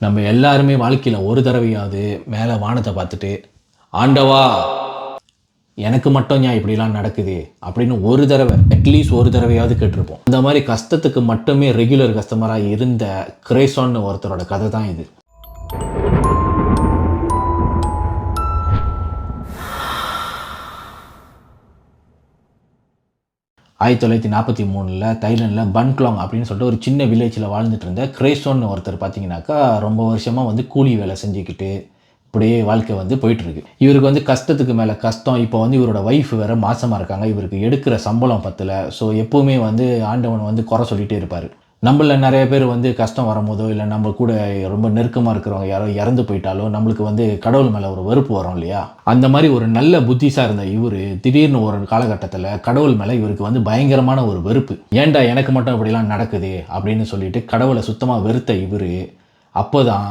நம்ம எல்லாருமே வாழ்க்கையில் ஒரு தடவையாவது மேலே வானத்தை பார்த்துட்டு ஆண்டவா எனக்கு மட்டும் ஏன் இப்படிலாம் நடக்குது அப்படின்னு ஒரு தடவை அட்லீஸ்ட் ஒரு தடவையாவது கேட்டிருப்போம். இந்த மாதிரி கஷ்டத்துக்கு மட்டுமே ரெகுலர் கஸ்டமராக இருந்த கிரேசான்னு ஒருத்தரோட கதை தான் இது. 1943 தைலண்டில் பன்க்லாங் அப்படின்னு சொல்லிட்டு ஒரு சின்ன வில்லேஜில் வாழ்ந்துட்டு இருந்த கிரேசோன்னு ஒருத்தர் பார்த்தீங்கன்னாக்கா ரொம்ப வருஷமாக கூலி வேலை செஞ்சுக்கிட்டு இப்படியே வாழ்க்கை போயிட்டுருக்கு. இவருக்கு கஷ்டத்துக்கு மேலே கஷ்டம். இப்போ இவரோட ஒய்ஃப் வேறு மாசமாக இருக்காங்க. இவருக்கு எடுக்கிற சம்பளம் பத்தலை. ஸோ எப்போவுமே ஆண்டவன் குறை சொல்லிகிட்டே இருப்பார். நம்மள நிறைய பேர் கஷ்டம் வரும்போதோ இல்லை நம்ம கூட ரொம்ப நெருக்கமாக இருக்கிறவங்க யாரோ இறந்து போயிட்டாலோ நம்மளுக்கு கடவுள் மேலே ஒரு வெறுப்பு வரும் இல்லையா? அந்த மாதிரி ஒரு நல்ல புத்திசாக இருந்த இவர் திடீர்னு ஒரு காலகட்டத்தில் கடவுள் மேலே இவருக்கு பயங்கரமான ஒரு வெறுப்பு. ஏன்டா எனக்கு மட்டும் இப்படிலாம் நடக்குது அப்படின்னு சொல்லிட்டு கடவுளை சுத்தமாக வெறுத்த இவர் அப்போ தான்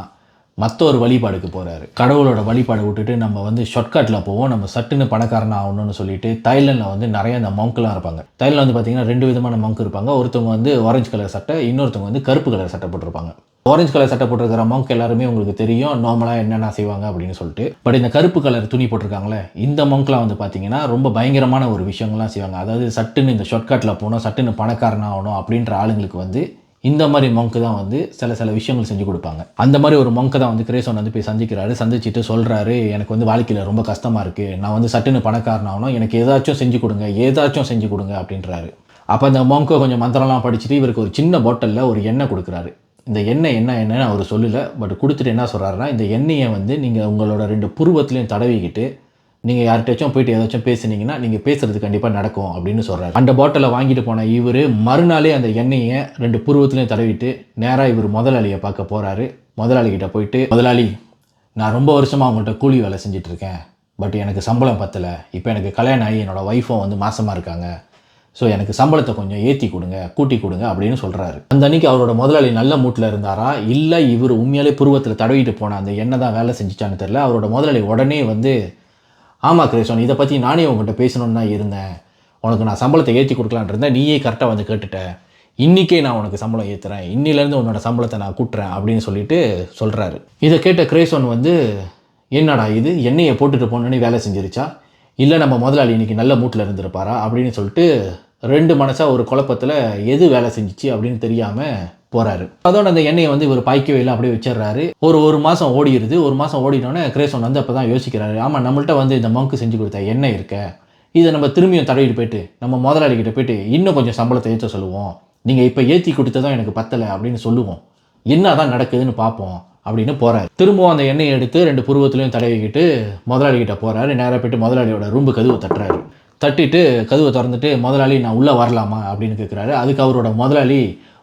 மற்ற ஒரு வழிபாடுக்கு போகிறாரு. கடவுளோட வழிபாடு விட்டுட்டு நம்ம ஷார்ட்கட்டில் போவோம், நம்ம சட்டுன்னு பணக்காரன் ஆகணும்னு சொல்லிட்டு தைலண்டில் நிறைய அந்த மங்க்லாம் இருப்பாங்க. தைலண்டில் பார்த்தீங்கன்னா 2 விதமான மங்க் இருப்பாங்க. ஒருத்தவங்க ஆரஞ்சு கலர் சட்டை, இன்னொருத்தவங்க கருப்பு கலர் சட்டை போட்டிருப்பாங்க. ஆரஞ்சு கலர் சட்டை போட்டிருக்கிற மங்க் எல்லாருமே உங்களுக்கு தெரியும் நார்மலாக என்னென்ன செய்வாங்க அப்படின்னு சொல்லிட்டு. பட் இந்த கருப்பு கலர் துணி போட்டிருக்காங்களே இந்த மங்க்லாம் பார்த்தீங்கன்னா ரொம்ப பயங்கரமான ஒரு விஷயங்கள்லாம் செய்வாங்க. அதாவது சட்டுன்னு இந்த ஷார்ட்கட்டில் போகணும், சட்டுன்னு பணக்காரன் ஆகணும் அப்படின்ற ஆளுங்களுக்கு இந்த மாதிரி மங்க் தான் சில விஷயங்கள் செஞ்சு கொடுப்பாங்க. அந்த மாதிரி ஒரு மங்க் தான் கிரேசோன் போய் சந்திக்கிறாரு. சந்திச்சுட்டு சொல்கிறாரு, எனக்கு வாழ்க்கையில் ரொம்ப கஷ்டமாக இருக்குது, நான் சட்டுன்னு பணக்காரன் ஆகணும், எனக்கு ஏதாச்சும் செஞ்சு கொடுங்க அப்படின்றாரு. அப்போ அந்த மங்கை கொஞ்சம் மந்திரம்லாம் படிச்சுட்டு இவருக்கு ஒரு சின்ன பாட்டிலில் ஒரு எண்ணெய் கொடுக்குறாரு. இந்த எண்ணெய் என்னன்னு அவர் சொல்லலை. பட் கொடுத்துட்டு என்ன சொல்கிறாருன்னா, இந்த எண்ணெயை நீங்கள் உங்களோட 2 புருவத்துலேயும் தடவிக்கிட்டு நீங்கள் யார்கிட்டச்சும் போயிட்டு ஏதாச்சும் பேசுனீங்கன்னா நீங்கள் பேசுகிறது கண்டிப்பாக நடக்கும் அப்படின்னு சொல்கிறார். அந்த பாட்டிலை வாங்கிட்டு போன இவர் மறுநாளே அந்த எண்ணெயை 2 புருவத்துலையும் தடவிட்டு நேராக இவர் முதலாளியை பார்க்க போகிறாரு. முதலாளிகிட்ட போயிட்டு, முதலாளி நான் ரொம்ப வருஷமாக அவங்கள்ட்ட கூலி வேலை செஞ்சிட்ருக்கேன், பட் எனக்கு சம்பளம் பத்தலை, இப்போ எனக்கு கல்யாணம் ஆகி என்னோடய ஒய்ஃபும் மாசமாக இருக்காங்க, ஸோ எனக்கு சம்பளத்தை கொஞ்சம் ஏற்றி கொடுங்க, கூட்டி கொடுங்க அப்படின்னு சொல்கிறாரு. அந்த அன்றைக்கி அவரோட முதலாளி நல்ல மூட்டில் இருந்தாரா இல்லை இவர் உண்மையாலே புருவத்தில் தடவிட்டு போன அந்த எண்ணெய் தான் வேலை செஞ்சிச்சான்னு தெரில. அவரோட முதலாளி உடனே ஆமாம் கிரேசோன், இதை பற்றி நானே உங்கள்கிட்ட பேசணுன்னு தான் இருந்தேன், உனக்கு நான் சம்பளத்தை ஏற்றி கொடுக்கலான் இருந்தேன், நீயே கரெக்டாக கேட்டுட்டேன், இன்றைக்கே நான் உனக்கு சம்பளம் ஏற்றுறேன், இன்னிலேருந்து உன்னோட சம்பளத்தை நான் கூட்டுறேன் அப்படின்னு சொல்லிட்டு சொல்கிறாரு. இதை கேட்ட கிரேசோன் என்னடா இது எண்ணெயை போட்டுட்டு போனோன்னே வேலை செஞ்சிருச்சா, இல்லை நம்ம முதலாளி இன்றைக்கி நல்ல மூட்டில் இருந்திருப்பாரா அப்படின்னு சொல்லிட்டு 2 மனசாக ஒரு குழப்பத்தில் எது வேலை செஞ்சிச்சு அப்படின்னு தெரியாமல் போகிறாரு. அதோட அந்த எண்ணெயை இவர் பாய்க்கவே இல்லை, அப்படியே வச்சிடறாரு. ஒரு மாதம் ஓடிடுது. ஒரு மாதம் ஓடினோடனே கிரேசோன் அப்போ தான் யோசிக்கிறாரு, ஆமாம் நம்மள்ட்ட இந்த மங்கு செஞ்சு கொடுத்த எண்ணெய் இருக்க, இதை நம்ம திரும்பியும் தடவிட்டு போயிட்டு நம்ம முதலாளிகிட்ட போயிட்டு இன்னும் கொஞ்சம் சம்பளத்தை ஏற்ற சொல்லுவோம், நீங்கள் இப்போ ஏற்றி கொடுத்ததும் எனக்கு பத்தலை அப்படின்னு சொல்லுவோம், என்ன தான் நடக்குதுன்னு பார்ப்போம் அப்படின்னு போகிறாரு. திரும்பவும் அந்த எண்ணெயை எடுத்து 2 புருவத்துலையும் தடவிக்கிட்டு முதலாளிகிட்ட போகிறாரு. நேராக போய்ட்டு முதலாளியோட ரூம்பு கதவை தட்டுறாரு. தட்டிட்டு கதவை திறந்துட்டு, முதலாளி நான் உள்ளே வரலாமா அப்படின்னு கேட்குறாரு. அதுக்கு அவரோட முதலாளி,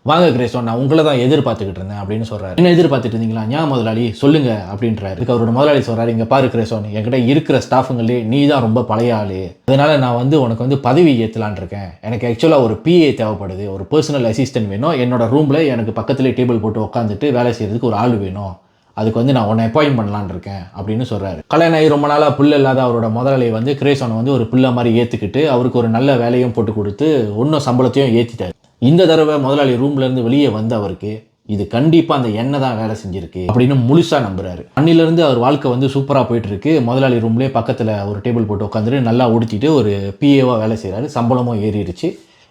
வாங்க கிரேசோன், நான் உங்களை தான் எதிர்பார்த்துக்கிட்டு இருந்தேன் அப்படின்னு சொல்கிறாரு. என்ன எதிர்பார்த்துட்டு இருந்தீங்களா, ஞான் முதலாளி சொல்லுங்க அப்படின்றாரு. அதுக்கு அவரோட முதலாளி சொல்கிறாரு, இங்கே பாரு கிரேசோன், என்கிட்ட இருக்கிற ஸ்டாஃபுங்களே நீ தான் ரொம்ப பழைய ஆள், அதனால் நான் உனக்கு பதவி ஏற்றலான் இருக்கேன், எனக்கு ஆக்சுவலாக ஒரு பிஏ தேவைப்படுது, ஒரு பர்சனல் அசிஸ்டன்ட் வேணும், என்னோட ரூமில் எனக்கு பக்கத்துலேயே டேபிள் போட்டு உட்காந்துட்டு வேலை செய்கிறதுக்கு ஒரு ஆள் வேணும், அதுக்கு நான் உன்னை அப்பாயின்ட் பண்ணலான் இருக்கேன் அப்படின்னு சொல்கிறாரு. கல்யாணம் ஆகி ரொம்ப நாளாக புள்ள இல்லாத அவரோட முதலாளி கிரேசோனை ஒரு பிள்ளை மாதிரி ஏற்றுக்கிட்டு அவருக்கு ஒரு நல்ல வேலையும் போட்டு கொடுத்து இன்னும் சம்பளத்தையும் ஏற்றிட்டார். இந்த தடவை முதலாளி ரூம்லேருந்து வெளியே அவருக்கு இது கண்டிப்பாக அந்த எண்ணெய் தான் வேலை செஞ்சுருக்கு அப்படின்னு முழுசாக நம்புறாரு. அன்னிலேருந்து அவர் வாழ்க்கை சூப்பராக போயிட்டு இருக்கு. முதலாளி ரூம்லேயே பக்கத்தில் ஒரு டேபிள் போட்டு உட்காந்துட்டு நல்லா உடுத்திட்டு ஒரு பிஏவாக வேலை செய்கிறாரு. சம்பளமும் ஏறிடுச்சு.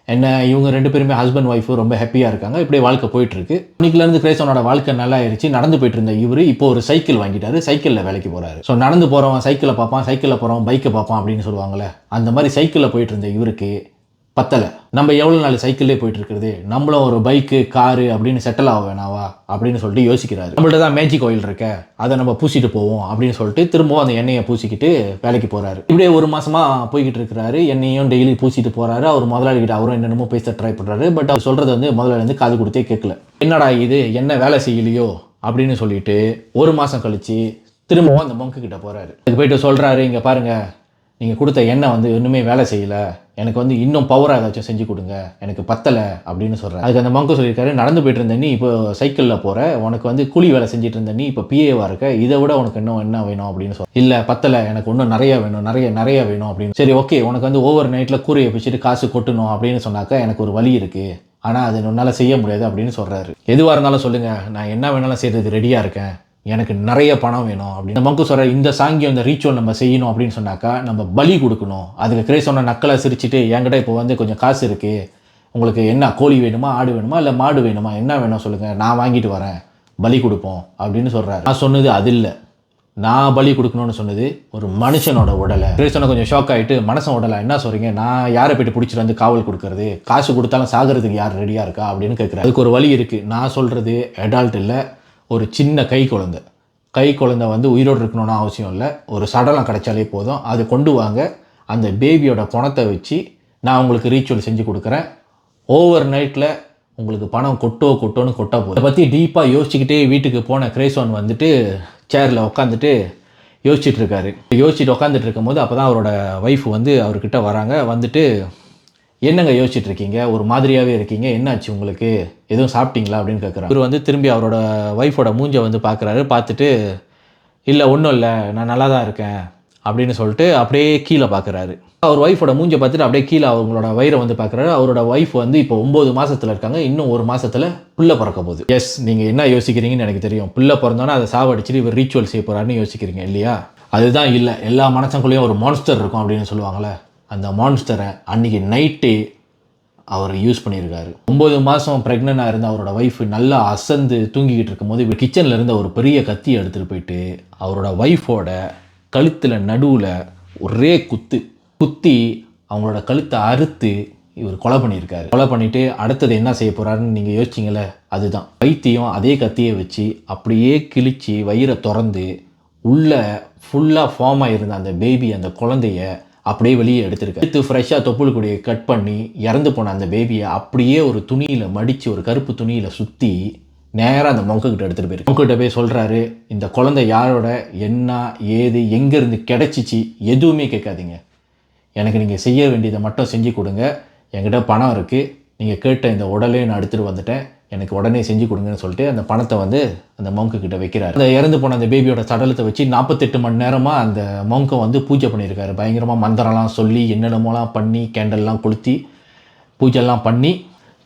என்ன இவங்க 2 பேருமே ஹஸ்பண்ட் ஒய்ஃபு ரொம்ப ஹாப்பியாக இருக்காங்க. இப்படியே வாழ்க்கை போயிட்டுருக்கு. இன்னைக்குலேருந்து கிரேசோனோட வாழ்க்கை நல்லா ஆயிடுச்சு. நடந்து போயிட்டு இருந்த இவர் இப்போ ஒரு சைக்கிள் வாங்கிட்டாரு. சைக்கிளில் வேலைக்கு போகிறாரு. ஸோ நடந்து போகிறவன் சைக்கிளை பார்ப்பான், சைக்கிளில் போகிறவன் பைக்கை பார்ப்பான் அப்படின்னு சொல்லுவாங்களே, அந்த மாதிரி சைக்கிளில் போயிட்டு இருந்த இவருக்கு பத்தலை. நம்ம எவ்வளோ நாள் சைக்கிள்லே போயிட்டு இருக்கிறது, நம்மளும் ஒரு பைக்கு காரு அப்படின்னு செட்டில் ஆக வேணாவா அப்படின்னு சொல்லிட்டு யோசிக்கிறாரு. நம்மள்ட்ட தான் மேஜிக் ஆயில் இருக்க, அதை நம்ம பூசிட்டு போவோம் அப்படின்னு சொல்லிட்டு திரும்பவும் அந்த எண்ணெயை பூசிக்கிட்டு வேலைக்கு போகிறாரு. இப்படியே ஒரு மாதமாக போய்கிட்டு இருக்கிறாரு. எண்ணெயும் டெய்லி பூசிட்டு போகிறாரு. அவர் முதலாளிகிட்ட அவரும் என்னென்னமோ பேச ட்ரை பண்ணுறாரு. பட் அவர் சொல்கிறது முதலாளி காது கொடுத்தே கேட்கல. என்னடா இது என்ன வேலை செய்யலையோ அப்படின்னு சொல்லிட்டு ஒரு மாதம் கழித்து திரும்பவும் அந்த மங்கு கிட்ட போகிறாரு. அதுக்கு போயிட்டு சொல்கிறாரு, இங்கே பாருங்கள், நீங்கள் கொடுத்த எண்ணெய் இன்னுமே வேலை செய்யலை, எனக்கு இன்னும் பவராக ஏதாச்சும் செஞ்சு கொடுங்க, எனக்கு பத்தலை அப்படின்னு சொல்கிறேன். அதுக்கு அந்த மங்கு சொல்லியிருக்காரு, நடந்து போயிட்டு இருந்த நீ இப்போ சைக்கிளில் போகிற, உனக்கு கூலி வேலை செஞ்சுட்டு இருந்த நீ இப்போ பிஏவாக இருக்க, இதை விட உனக்கு இன்னும் என்ன வேணும் அப்படின்னு சொல்ல. இல்லை பத்தலை, எனக்கு இன்னும் நிறையா வேணும், நிறைய வேணும் அப்படின்னு. சரி ஓகே, உனக்கு ஓவர் நைட்டில் கூரையை பிடிச்சிட்டு காசு கொட்டணும் அப்படின்னு சொன்னாக்கா எனக்கு ஒரு வழி இருக்குது, ஆனால் அது உன்னால் செய்ய முடியாது அப்படின்னு சொல்கிறாரு. எதுவாக இருந்தாலும் சொல்லுங்கள், நான் என்ன வேணாலும் செய்கிறது ரெடியாக இருக்கேன், எனக்கு நிறைய பணம் வேணும் அப்படின்னு மங்கு சொல்கிற. இந்த சாங்கியம் இந்த ரீச்சுவல் நம்ம செய்யணும் அப்படின்னு சொன்னாக்கா நம்ம பலி கொடுக்கணும். அதுக்கு கிரேசோனை நக்கலை சிரிச்சுட்டு, என்கிட்ட இப்போ வந்து கொஞ்சம் காசு இருக்குது, உங்களுக்கு என்ன கோழி வேணுமா, ஆடு வேணுமா, இல்லை மாடு வேணுமா, என்ன வேணும் சொல்லுங்கள், நான் வாங்கிட்டு வரேன், பலி கொடுப்போம் அப்படின்னு சொல்கிறாரு. நான் சொன்னது அது இல்லை, நான் பலி கொடுக்கணும்னு சொன்னது ஒரு மனுஷனோட உடலை. கிரேசோனை கொஞ்சம் ஷாக் ஆகிட்டு, மனுஷன் உடலை என்ன சொல்கிறீங்க, நான் யாரை போய்ட்டு பிடிச்சிட்டு வந்து காவல் கொடுக்கறது, காசு கொடுத்தாலும் சாகிறதுக்கு யார் ரெடியாக இருக்கா அப்படின்னு கேட்குறேன். அதுக்கு ஒரு வழி இருக்குது. நான் சொல்கிறது அடால்ட் இல்லை, ஒரு சின்ன கை குழந்தை வந்து உயிரோடு இருக்கணும்னு அவசியம் இல்லை, ஒரு சடலம் கிடைச்சாலே போதும், அது கொண்டு வாங்க, அந்த பேபியோட பணத்தை வச்சு நான் உங்களுக்கு ரீச்சுவல் செஞ்சு கொடுக்குறேன், ஓவர் நைட்டில் உங்களுக்கு பணம் கொட்டோன்னு கொட்டா போகுது. அதை பற்றி டீப்பாக யோசிச்சுக்கிட்டே வீட்டுக்கு போன கிரேசோன் வந்துட்டு சேரில் உட்காந்துட்டு யோசிச்சுட்டு இருக்காரு. யோசிச்சுட்டு உட்காந்துட்டு இருக்கும்போது அப்போ தான் அவரோட ஒய்ஃப் வந்து அவர்கிட்ட வராங்க. வந்துட்டு, என்னங்க யோசிச்சுட்டு இருக்கீங்க, ஒரு மாதிரியாகவே இருக்கீங்க, என்னாச்சு உங்களுக்கு, எதுவும் சாப்பிட்டீங்களா அப்படின்னு கேட்குறாரு. இவர் வந்து திரும்பி அவரோட ஒய்ஃபோட மூஞ்சை வந்து பார்க்குறாரு. பார்த்துட்டு, இல்லை ஒன்றும் இல்லை, நான் நல்லா தான் இருக்கேன் அப்படின்னு சொல்லிட்டு அப்படியே கீழே பார்க்குறாரு. அவர் ஒய்ஃபோட மூஞ்சை பார்த்துட்டு அப்படியே கீழே அவங்களோட வயிறை வந்து பார்க்குறாரு. அவரோட ஒய்ஃப் வந்து இப்போ 9 மாதத்தில் இருக்காங்க, இன்னும் 1 மாதத்தில் பிள்ளை பிறக்க போகுது. எஸ், நீங்கள் என்ன யோசிக்கிறீங்கன்னு எனக்கு தெரியும். பிள்ளை பிறந்தோன்னா அதை சாவடிச்சுட்டு இவர் ரீச்சுவல் செய்ய போகிறாருன்னு யோசிக்கிறீங்க இல்லையா? அதுதான் இல்லை, எல்லா மனசங்களும் ஒரு மான்ஸ்டர் இருக்கும் அப்படின்னு சொல்லுவாங்களே, அந்த மான்ஸ்டரை அன்றைக்கி நைட்டே அவர் யூஸ் பண்ணியிருக்காரு. 9 மாதம் ப்ரெக்னெண்ட்டாக இருந்த அவரோட ஒய்ஃப் நல்லா அசந்து தூங்கிக்கிட்டு இருக்கும்போது இவர் கிச்சனில் இருந்த ஒரு பெரிய கத்தியை எடுத்துகிட்டு போயிட்டு அவரோட ஒய்ஃபோட கழுத்தில் நடுவில் ஒரே குத்தி அவங்களோட கழுத்தை அறுத்து இவர் கொலை பண்ணியிருக்காரு. கொலை பண்ணிவிட்டு அடுத்தது என்ன செய்ய போகிறாருன்னு நீங்கள் யோசிச்சிங்களே, அதுதான் வைத்தியம். அதே கத்தியை வச்சு அப்படியே கிழிச்சு வயிறை திறந்து உள்ளே ஃபுல்லாக ஃபார்ம் ஆகிருந்த அந்த பேபி, அந்த குழந்தைய அப்படியே வெளியே எடுத்துருக்காரு. எடுத்து ஃப்ரெஷ்ஷாக தொப்புள் கொடியை கட் பண்ணி இறந்து போன அந்த பேபியை அப்படியே ஒரு துணியில் மடித்து, ஒரு கருப்பு துணியில் சுற்றி நேராக அந்த மொங்கக்கிட்ட எடுத்துகிட்டு போயிருக்கு. மொங்கக்கிட்ட போய் சொல்கிறாரு, இந்த குழந்தை யாரோட, என்ன ஏது, எங்கேருந்து கிடச்சிச்சு எதுவுமே கேட்காதீங்க, எனக்கு நீங்கள் செய்ய வேண்டியதை மட்டும் செஞ்சு கொடுங்க, என்கிட்ட பணம் இருக்குது, நீங்கள் கேட்ட இந்த உடலே நான் எடுத்துகிட்டு வந்துட்டேன், எனக்கு உடனே செஞ்சு கொடுங்கன்னு சொல்லிட்டு அந்த பணத்தை வந்து அந்த மொங்கக்கிட்ட வைக்கிறார். அந்த இறந்து போன அந்த பேபியோட சடலத்தை வச்சு 48 மணி நேரமாக அந்த மொங்கை வந்து பூஜை பண்ணியிருக்காரு. பயங்கரமாக மந்திரம்லாம் சொல்லி என்னென்னமோலாம் பண்ணி கேண்டல்லாம் கொளுத்தி பூஜைலாம் பண்ணி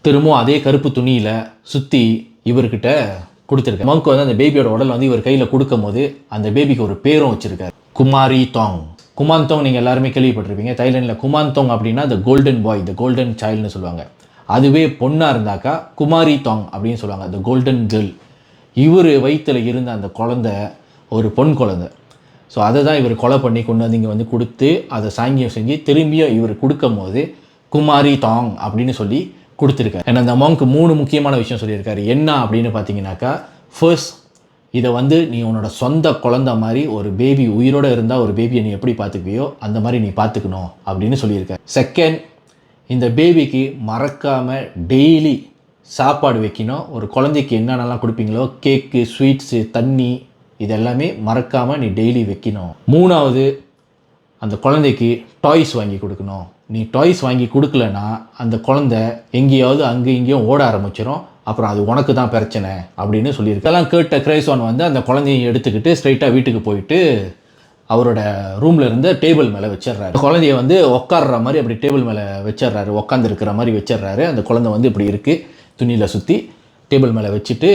திரும்பவும் அதே கருப்பு துணியில் சுற்றி இவர்கிட்ட கொடுத்துருக்காரு. மொங்கு வந்து அந்த பேபியோட உடல் வந்து இவர் கையில் கொடுக்கும் போது அந்த பேபிக்கு ஒரு பேரும் வச்சுருக்காரு, குமாரி தாங். குமாந்தோங் நீங்கள் எல்லாருமே கேள்விப்பட்டிருப்பீங்க. தைலாண்டில் குமாந்தோங் அப்படின்னா the golden bye, the golden சைல்டுன்னு சொல்லுவாங்க. அதுவே பொண்ணாக இருந்தாக்கா குமாரி தாங் அப்படின்னு சொல்லுவாங்க, த கோல்டன் கேர்ள். இவர் வயிற்றில் இருந்த அந்த குழந்தை ஒரு பொன் குழந்தை. ஸோ அதை தான் இவர் கொலை பண்ணி கொண்டு வந்து இங்கே வந்து கொடுத்து அதை சாங்கியம் செஞ்சு திரும்பியும் இவர் கொடுக்கும் போது குமாரி தாங் அப்படின்னு சொல்லி கொடுத்துருக்காரு. ஏன்னா அந்த அம்மாவுக்கு 3 முக்கியமான விஷயம் சொல்லியிருக்காரு. என்ன அப்படின்னு பார்த்தீங்கன்னாக்கா, ஃபர்ஸ்ட், இதை வந்து நீ உன்னோட சொந்த குழந்தை மாதிரி, ஒரு பேபி உயிரோடு இருந்தால் ஒரு பேபியை நீ எப்படி பார்த்துக்குவியோ அந்த மாதிரி நீ பார்த்துக்கணும் அப்படின்னு சொல்லியிருக்காரு. செகண்ட், இந்த பேபிக்கு மறக்காமல் டெய்லி சாப்பாடு வைக்கணும். ஒரு குழந்தைக்கு என்னென்னலாம் கொடுப்பீங்களோ, கேக்கு, ஸ்வீட்ஸு, தண்ணி, இதெல்லாமே மறக்காமல் நீ டெய்லி வைக்கணும். 3வது, அந்த குழந்தைக்கு டாய்ஸ் வாங்கி கொடுக்கணும். நீ டாய்ஸ் வாங்கி கொடுக்கலன்னா அந்த குழந்தை எங்கேயாவது அங்கே இங்கேயும் ஓட ஆரம்பிச்சிடும், அப்புறம் அது உனக்கு தான் பிரச்சனை அப்படின்னு சொல்லியிருக்கு. அதெல்லாம் கேட்ட கிரேசோன் வந்து அந்த குழந்தையை எடுத்துக்கிட்டு ஸ்ட்ரைட்டாக வீட்டுக்கு போயிட்டு அவரோட ரூமில் இருந்து டேபிள் மேலே வச்சிடுறாரு. குழந்தைய வந்து உட்கார்ற மாதிரி அப்படி டேபிள் மேலே வச்சிடுறாரு, உட்காந்துருக்கிற மாதிரி வச்சிடுறாரு. அந்த குழந்தை வந்து இப்படி இருக்குது, துணியில் சுற்றி டேபிள் மேலே வச்சுட்டு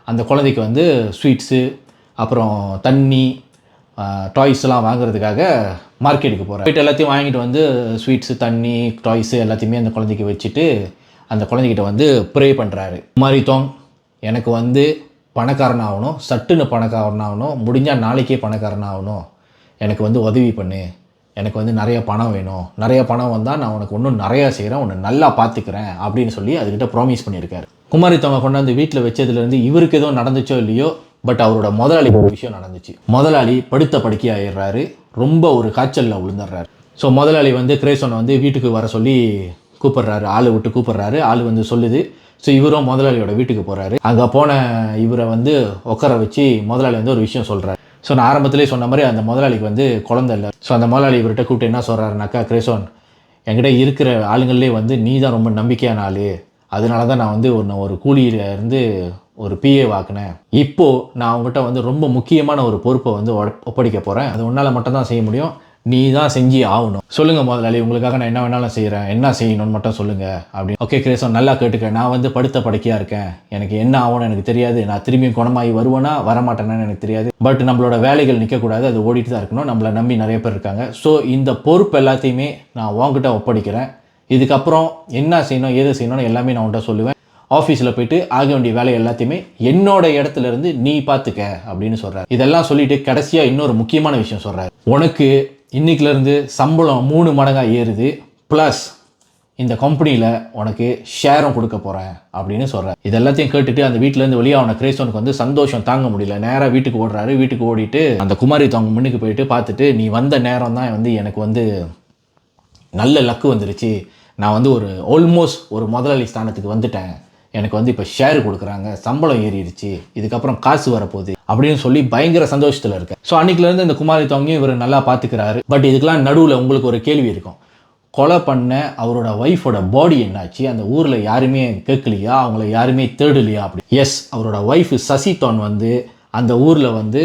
அந்த குழந்தைக்கு வந்து ஸ்வீட்ஸு, அப்புறம் தண்ணி, டாய்ஸ்லாம் வாங்குறதுக்காக மார்க்கெட்டுக்கு போகிறார். போய்ட்டு எல்லாத்தையும் வாங்கிட்டு வந்து ஸ்வீட்ஸு, தண்ணி, டாய்ஸு எல்லாத்தையுமே அந்த குழந்தைக்கு வச்சுட்டு அந்த குழந்தைகிட்ட வந்து ப்ரே பண்ணுறாரு. குமாரி தாங், எனக்கு வந்து பணக்காரன் ஆகணும், சட்டுன்னு பணக்காரன் ஆகணும், முடிஞ்சால் நாளைக்கே பணக்காரன் ஆகணும், எனக்கு வந்து உதவி பண்ணு, எனக்கு வந்து நிறைய பணம் வேணும், நிறைய பணம் வந்தால் நான் உனக்கு இன்னும் நிறையா செய்கிறேன், உன்னை நல்லா பார்த்துக்கிறேன் அப்படின்னு சொல்லி அதுக்கிட்ட ப்ராமிஸ் பண்ணியிருக்காரு. குமாரி தாங்க கொண்டாந்து வீட்டில் வச்சதுலேருந்து இவருக்கு எதுவும் நடந்துச்சோ இல்லையோ, பட் அவரோட முதலாளிக்கு ஒரு விஷயம் நடந்துச்சு. முதலாளி படுத்த படுக்கை ஆயிடுறாரு, ரொம்ப ஒரு காய்ச்சலில் விழுந்துடுறாரு. ஸோ முதலாளி வந்து கிரேசோனை வந்து வீட்டுக்கு வர சொல்லி கூப்பிட்றாரு, ஆள் விட்டு கூப்பிட்றாரு. ஆள் வந்து சொல்லுது. ஸோ இவரும் முதலாளியோட வீட்டுக்கு போகிறாரு. அங்கே போன இவரை வந்து உட்கார வச்சு முதலாளி வந்து ஒரு விஷயம் சொல்கிறார். ஸோ நான் ஆரம்பத்திலே சொன்ன மாதிரி அந்த முதலாளிக்கு வந்து குழந்தை இல்லை. ஸோ அந்த முதலாளி இவர்கிட்ட கூப்பிட்டு என்ன சொல்கிறாருனாக்கா, கிரேசோன், என்கிட்ட இருக்கிற ஆளுங்களே வந்து நீ தான் ரொம்ப நம்பிக்கையான ஆள், அதனால தான் நான் வந்து ஒரு கூலியில் இருந்து ஒரு பிஏ வாக்குனேன். இப்போது நான் அவங்ககிட்ட வந்து ரொம்ப முக்கியமான ஒரு பொறுப்பை வந்து ஒப்படைக்க போகிறேன். அது உன்னால் மட்டும்தான் செய்ய முடியும். நீ தான் செஞ்சு ஆகணும். சொல்லுங்கள் முதலாளி, உங்களுக்காக நான் என்ன வேணாலும் செய்கிறேன், என்ன செய்யணும்னு மட்டும் சொல்லுங்கள் அப்படின்னு. ஓகே கிரேசன், நல்லா கேட்டுக்க. நான் வந்து படுத்த படுக்கையாக இருக்கேன், எனக்கு என்ன ஆகணும்னு எனக்கு தெரியாது, நான் திரும்பியும் குணமாகி வருவேனா வரமாட்டேன்னு எனக்கு தெரியாது. பட் நம்மளோட வேலைகள் நிற்கக்கூடாது, அது ஓடிட்டு தான் இருக்கணும். நம்மளை நம்பி நிறைய பேர் இருக்காங்க. ஸோ இந்த பொறுப்பு எல்லாத்தையுமே நான் உங்ககிட்ட ஒப்படைக்கிறேன். இதுக்கப்புறம் என்ன செய்யணும் ஏது செய்யணும்னு எல்லாமே நான் உன்கிட்ட சொல்லுவேன். ஆஃபீஸில் போயிட்டு ஆக வேண்டிய வேலை எல்லாத்தையுமே என்னோட இடத்துல இருந்து நீ பார்த்துக்க அப்படின்னு சொல்கிறார். இதெல்லாம் சொல்லிட்டு கடைசியாக இன்னொரு முக்கியமான விஷயம் சொல்கிறார். உனக்கு இன்னைக்குலேருந்து சம்பளம் 3 மடங்காக ஏறுது, ப்ளஸ் இந்த கம்பெனியில் உனக்கு ஷேரும் கொடுக்க போகிறேன் அப்படின்னு சொல்கிறேன். இது எல்லாத்தையும் கேட்டுட்டு அந்த வீட்டிலேருந்து வெளியாகின கிரேசனுக்கு வந்து சந்தோஷம் தாங்க முடியல. நேராக வீட்டுக்கு ஓடுறாரு. வீட்டுக்கு ஓடிட்டு அந்த குமாரி தவங்க முன்னுக்கு போயிட்டு பார்த்துட்டு, நீ வந்த நேரம் தான் வந்து எனக்கு வந்து நல்ல லக்கு வந்துருச்சு, நான் வந்து ஆல்மோஸ்ட் ஒரு முதலாளி ஸ்தானத்துக்கு வந்துட்டேன், எனக்கு வந்து இப்போ ஷேர் கொடுக்குறாங்க, சம்பளம் ஏறிடுச்சு, இதுக்கப்புறம் காசு வரப்போகுது அப்படின்னு சொல்லி பயங்கர சந்தோஷத்தில் இருக்கேன். ஸோ அன்றைக்கிலேருந்து இந்த குமாரி தவங்கையும் இவர் நல்லா பார்த்துக்கிறாரு. பட் இதுக்கெல்லாம் நடுவில் உங்களுக்கு ஒரு கேள்வி இருக்கும். கொலை பண்ண அவரோட ஒய்ஃபோட பாடி என்னாச்சு? அந்த ஊரில் யாருமே கேட்கலையா? அவங்கள யாருமே தேடலையா? அப்படி எஸ், அவரோட ஒய்ஃப் சசிதோன் வந்து அந்த ஊரில் வந்து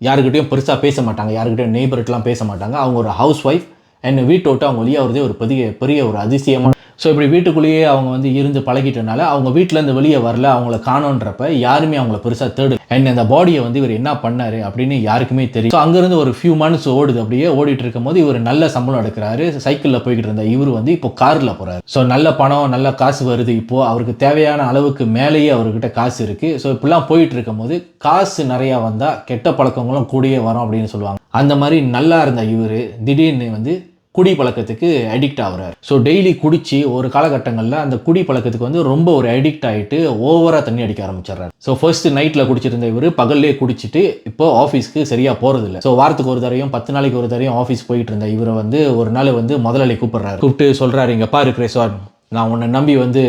யாருக்கிட்டையும் பெருசாக பேச மாட்டாங்க, யாருக்கிட்டையும் நெய்பர்கிட்டலாம் பேச மாட்டாங்க. அவங்க ஒரு ஹவுஸ் ஒய்ஃப். என்னை வீட்டை விட்டு அவங்க வெளியாகிறதே ஒரு பெரிய ஒரு அதிசயமான. ஸோ இப்படி வீட்டுக்குள்ளேயே அவங்க வந்து இருந்து பழகிட்டனால அவங்க வீட்டிலேருந்து வெளியே வரல, அவங்கள காணோன்றப்ப யாருமே அவங்கள பெருசாக தேடு. அண்ட் அந்த பாடியை வந்து இவர் என்ன பண்ணார் அப்படின்னு யாருக்குமே தெரியும். ஸோ அங்கேருந்து ஒரு ஃபியூ மந்த்ஸ் ஓடுது. அப்படியே ஓடிட்டு இருக்கும் போது இவர் நல்ல சம்பளம் எடுக்கிறாரு. சைக்கிளில் போய்கிட்டு இருந்த இவர் வந்து இப்போ காரில் போகிறாரு. ஸோ நல்ல பணம் நல்ல காசு வருது. இப்போது அவருக்கு தேவையான அளவுக்கு மேலேயே அவர்கிட்ட காசு இருக்குது. ஸோ இப்படிலாம் போயிட்டு இருக்கும் போது காசு நிறையா வந்தால் கெட்ட பழக்கங்களும் கூடயே வரும் அப்படின்னு சொல்லுவாங்க. அந்த மாதிரி நல்லா இருந்த இவர் திடீர்னு வந்து குடி பழக்கத்துக்கு அடிக்ட் ஆகுறாரு. ஸோ டெய்லி குடிச்சு ஒரு காலகட்டங்களில் அந்த குடி பழக்கத்துக்கு வந்து ரொம்ப ஒரு அடிக்ட் ஆகிட்டு ஓவராக தண்ணி அடிக்க ஆரம்பிச்சிடுறாரு. ஸோ ஃபர்ஸ்ட் நைட்டில் குடிச்சிருந்த இவர் பகல்லே குடிச்சிட்டு இப்போ ஆஃபீஸ்க்கு சரியாக போகிறதில்ல. ஸோ வாரத்துக்கு ஒரு தரையும் 10 நாளைக்கு ஒரு தரையும் ஆஃபீஸ் போயிட்டு இருந்த இவரை வந்து ஒரு நாள் வந்து முதலாளி கூப்பிட்டு சொல்கிறாரு, இங்கே பாரு கிரேசன், நான் உன்னை நம்பி வந்து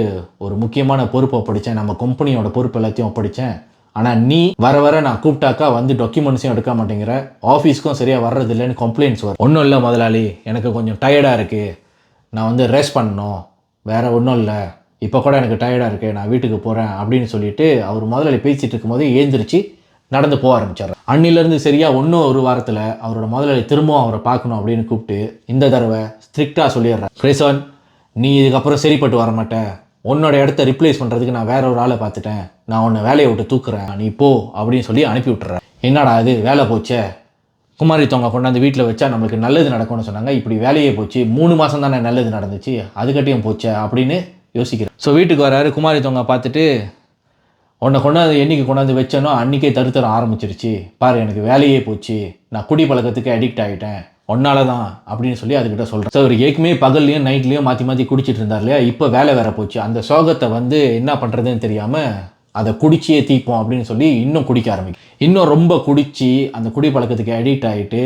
ஒரு முக்கியமான பொறுப்பை ஒப்படைச்சேன், நம்ம கம்பெனியோட பொறுப்பு எல்லாத்தையும் ஒப்படைச்சேன். ஆனால் நீ வர நான் கூப்பிட்டாக்கா வந்து டாக்குமெண்ட்ஸையும் எடுக்க மாட்டேங்கிற, ஆஃபீஸ்க்கும் சரியாக வர்றதில்லைன்னு கம்ப்ளைண்ட்ஸ் வரும். ஒன்றும் இல்லை முதலாளி, எனக்கு கொஞ்சம் டயர்டாக இருக்குது, நான் வந்து ரெஸ்ட் பண்ணணும், வேறு ஒன்றும் இல்லை, இப்போ கூட எனக்கு டயர்டாக இருக்குது, நான் வீட்டுக்கு போகிறேன் அப்படின்னு சொல்லிட்டு அவர் முதலாளி பேசிகிட்டு இருக்கும்போது ஏந்திரிச்சு நடந்து போக ஆரம்பிச்சார். அன்னிலேருந்து சரியாக ஒரு வாரத்தில் அவரோட முதலாளி திரும்பவும் அவரை பார்க்கணும் அப்படின்னு கூப்பிட்டு இந்த தடவை ஸ்ட்ரிக்டாக சொல்லிடுறார், கிரேசன், நீ இதுக்கப்புறம் சரிப்பட்டு வர மாட்டேன், உன்னோட இடத்த ரிப்ளேஸ் பண்ணுறதுக்கு நான் வேற ஒரு ஆளை பார்த்துட்டேன், நான் உன்னை வேலையை விட்டு தூக்குறேன், நீ போ அப்படின்னு சொல்லி அனுப்பி விட்டுறேன். என்னடா அது வேலை போச்சே, குமாரி தொங்க கொண்டாந்து வீட்டில் வச்சா நம்மளுக்கு நல்லது நடக்கும்னு சொன்னாங்க, இப்படி வேலையே போச்சு, 3 மாதம் தானே நல்லது நடந்துச்சு, அதுக்கட்டியும் போச்சே அப்படின்னு யோசிக்கிறேன். ஸோ வீட்டுக்கு வராரு. குமாரி தொங்க பார்த்துட்டு, உன்னை கொண்டாந்து என்னைக்கு கொண்டாந்து வச்சேனோ அன்றைக்கே தருத்தரம் ஆரம்பிச்சிருச்சு, பாரு எனக்கு வேலையே போச்சு, நான் குடி பழக்கத்துக்கு அடிக்ட் ஆகிட்டேன், ஒன்னால தான் அப்படின்னு சொல்லி அதுக்கிட்ட சொல்கிறேன். ஸோ அவர் ஏற்கனவே பகல்லையும் நைட்லேயும் மாற்றி குடிச்சிட்டு இருந்தார் இல்லையா, இப்போ வேலை வேற போச்சு, அந்த சோகத்தை வந்து என்ன பண்ணுறதுன்னு தெரியாமல் அதை குடிச்சியே தீப்போம் அப்படின்னு சொல்லி இன்னும் குடிக்க ஆரம்பிக்கும். இன்னும் ரொம்ப குடித்து அந்த குடி பழக்கத்துக்கு அடிக்ட் ஆகிட்டு